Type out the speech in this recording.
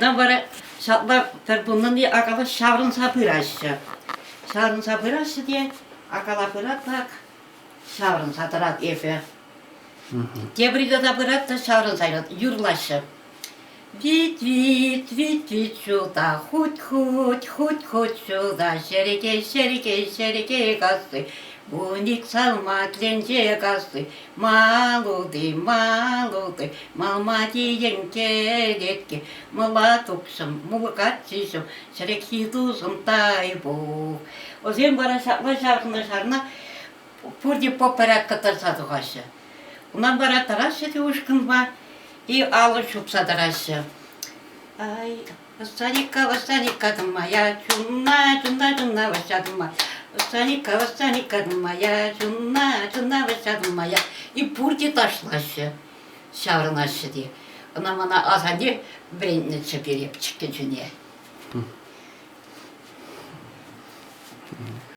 Bara şatla bundan diye akala şavrın sapır aşı. Şavrın sapır aşı diye akala bırak şavrın satırat efe. Tebride de bırak da şavrın sayrat yurlaşı. Vit vit vit vit şurada hut hut hut hut şurada şerike gazdı. Bunik salmak lence gazdı. Maludy malmati yenke malatukşum mulkatçışım şerekiduzum taybu. O zaman bana şarkına purdi poperak katarsa doğaşı. Ondan bana taraşı diyoruşkun var. И алышуп садарашы. Ай, вастаника моя, чуна васядыма. Вастаника моя, чуна васядыма. И пурти ташлашы, шаврынашы ди. Она мана азанде бренницы перепчики жүне.